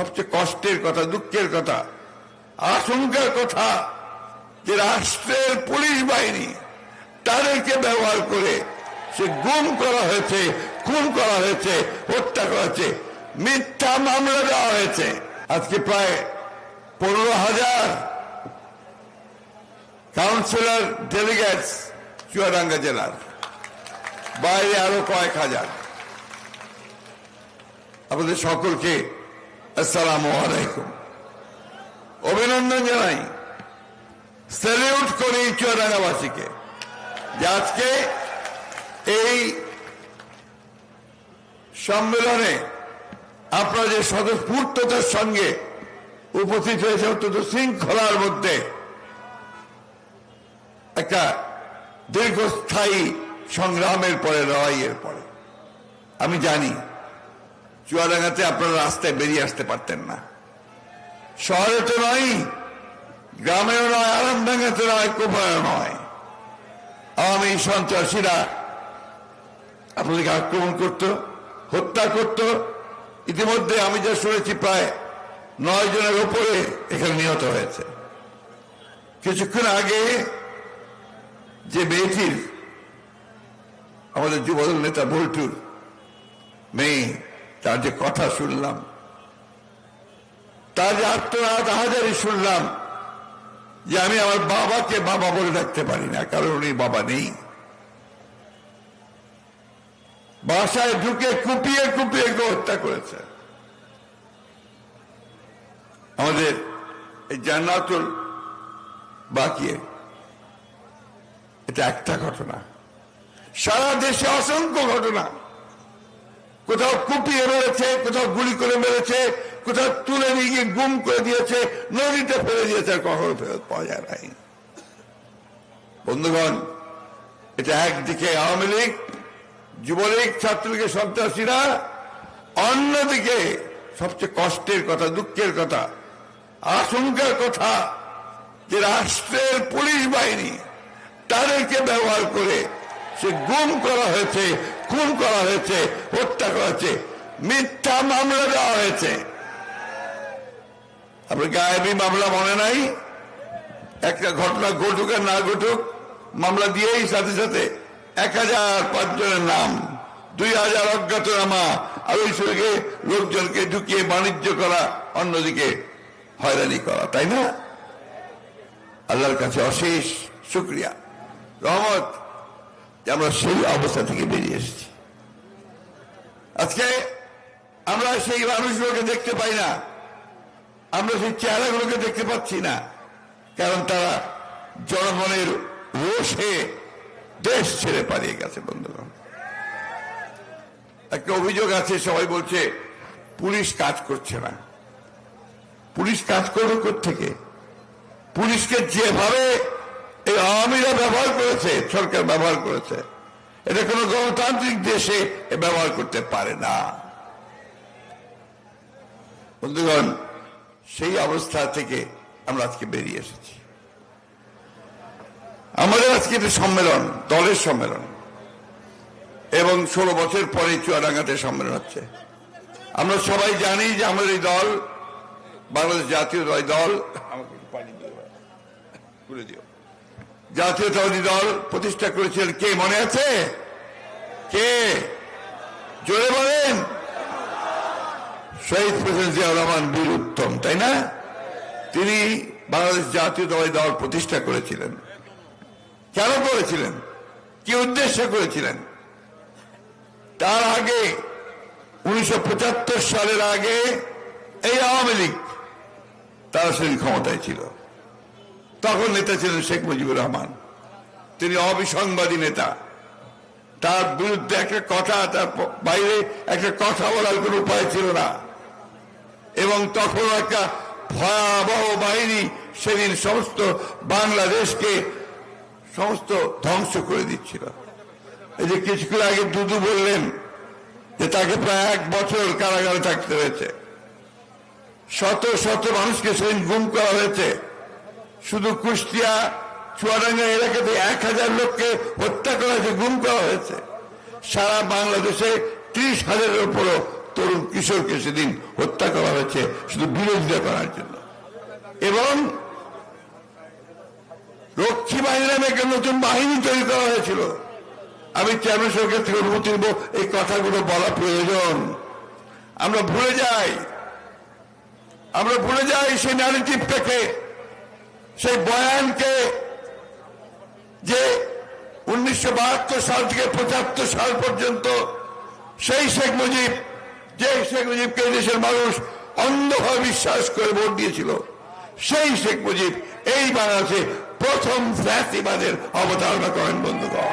সবচেয়ে কষ্টের কথা, দুঃখের কথা, আশঙ্কার কথা যে রাষ্ট্রের পুলিশ বাহিনী তাদেরকে ব্যবহার করে সে গুম করা হয়েছে, খুন করা হয়েছে, হত্যা করা হয়েছে, মিথ্যা মামলা দেওয়া হয়েছে। আজকে প্রায় 15,000 কাউন্সিলর ডেলিগেটস চুয়াডাঙ্গা জেলার, বাইরে আরো কয়েক হাজার। আপনাদের সকলকে আসসালামু আলাইকুম, অভিনন্দন জানাই, স্যালিউট করি চুয়াডাঙ্গাবাসীকে যে আজকে এই সম্মেলনে আপনারা যে স্বতঃস্ফূর্ততার সঙ্গে উপস্থিত হয়েছে, অত্যন্ত শৃঙ্খলার মধ্যে একটা দীর্ঘস্থায়ী সংগ্রামের পরে, লড়াইয়ের পরে। আমি জানি চুয়াডাঙ্গাতে আপনারা রাস্তায় বেরিয়ে আসতে পারতেন না, শহরে তো নয়, গ্রামেও নয়, আরামডাঙ্গাতে নয়, কোপায়ও নয়। আওয়ামী সন্ত্রাসীরা আপনাদেরকে আক্রমণ করত, হত্যা করত। ইতিমধ্যে আমি যা শুনেছি প্রায় 9 জনের উপরে এখানে নিহত হয়েছে। কিছুক্ষণ আগে যে মেয়েটির, আমাদের যুবদল নেতা বল্টুর মেয়ে, তার যে কথা শুনলাম, তার যে আত্মনাদ আহাজারি শুনলাম, যে আমি আমার বাবাকে বাবা বলে ডাকতে পারি না, কারণ উনি বাবা নেই। বাসায় ঢুকে কুপিয়ে কুপিয়ে হত্যা করেছে। আমাদের এই জান্নাতুল বাকিয়ে এটা একটা ঘটনা, সারা দেশে অসংখ্য ঘটনা। কোথাও কুপিয়ে মেরেছে, কোথাও গুলি করে মেরেছে, কোথাও তুলে নিয়ে গিয়ে গুম করে দিয়েছে, নদীতে ফেলে দিয়েছে, কখনো ফেরত পাওয়া যায় নাই। বন্ধুগণ, এটা একদিকে আওয়ামী লীগ, যুবলীগ, ছাত্রলীগের সন্ত্রাসীরা, অন্যদিকে সবচেয়ে কষ্টের কথা, দুঃখের কথা, আশঙ্কার কথা যে রাষ্ট্রের পুলিশ বাহিনী তাদেরকে ব্যবহার করে সে গুম করা হয়েছে, খুন করা হয়েছে, হত্যা করা হয়েছে, মিথ্যা মামলা দেওয়া হয়েছে। আপনার গায়েবী মামলা মনে নাই? একটা ঘটনা ঘটুক আর না ঘটুক, মামলা দিয়েই সাথে সাথে 1005 জনের নাম, 2000 অজ্ঞাতনামা, আর ওই সঙ্গে লোকজনকে ঢুকিয়ে বাণিজ্য করা, অন্যদিকে হয়রানি করা, তাই না? আল্লাহর কাছে অশেষ শুকরিয়া, রহমত যে আমরা সেই অবস্থা থেকে বেরিয়ে এসেছি। আজকে আমরা সেই মানুষগুলোকে দেখতে পাই না, আমরা সেই চেহারাগুলোকে দেখতে পাচ্ছি না, কারণ তারা জনগণের রোষে দেশ ছেড়ে পালিয়ে গেছে। বন্ধুগণ, একটা অভিযোগ আছে, সবাই বলছে পুলিশ কাজ করছে না। পুলিশ কাজ করবে কোত্থেকে? পুলিশকে যেভাবে এই আওয়ামীরা ব্যবহার করেছে, সরকার ব্যবহার করেছে, এটা কোন গণতান্ত্রিক দেশে ব্যবহার করতে পারে না। বন্ধুগণ, সেই অবস্থা থেকে আমরা আজকে বেরিয়ে এসেছি। আমাদের আজকে একটা সম্মেলন, দলের সম্মেলন, এবং 16 বছর পরে চুয়াডাঙ্গাতে সম্মেলন হচ্ছে। আমরা সবাই জানি যে আমাদের এই দল, বাংলাদেশ জাতীয়তাবাদী দল, জাতীয়তাবাদী দল প্রতিষ্ঠা করেছিলেন কে, মনে আছে? কে? জোরে বলেন। শহীদ প্রেসিডেন্ট জিয়াউর রহমান বীর উত্তম, তাই না? তিনি বাংলাদেশ জাতীয়তাবাদী দল প্রতিষ্ঠা করেছিলেন। কেন করেছিলেন? কি উদ্দেশ্যে করেছিলেন? তার আগে 1975 সালের আগে এই আওয়ামী লীগ তারা সেই ক্ষমতায় ছিল। তখন নেতা ছিলেন শেখ মুজিবুর রহমান, তিনি অবিসংবাদী নেতা। তার বিরুদ্ধে একটা কথা, তার বাইরে একটা কথা বলার কোন উপায় ছিল না। এবং তখন একটা ভয়াবহ বাহিনী সেদিন সমস্ত বাংলাদেশকে সমস্ত ধ্বংস করে দিচ্ছিল। এই যে কিছুক্ষণ আগে দুদু বললেন যে তাকে প্রায় 1 বছর কারাগারে থাকতে হয়েছে, শত শত মানুষকে সেদিন গুম করা হয়েছে। শুধু কুষ্টিয়া, চুয়াডাঙ্গা এলাকাতে 1000 লোককে হত্যা করা হয়েছে, গুম করা হয়েছে। সারা বাংলাদেশে 30,000-এর উপরও তরুণ কিশোরকে সেদিন হত্যা করা হয়েছে শুধু বিরোধিতা করার জন্য। এবং রক্ষী বাহিনী নামে একটা নতুন বাহিনী তৈরি করা হয়েছিল। আমি চেয়ারম্যান সরকার থেকে অনুমতি নেব, এই কথাগুলো বলা প্রয়োজন। আমরা ভুলে যাই সেই ন্যারেটিভটাকে, সেই বয়ানকে, যে 1972 সাল থেকে 75 সাল পর্যন্ত সেই শেখ মুজিবকে দেশের মানুষ অন্ধভাবে বিশ্বাস করে ভোট দিয়েছিল, সেই শেখ মুজিব এই বাংলাদেশে প্রথম ফ্যাসিবাদের অবতারণা করেন বন্ধুগণ।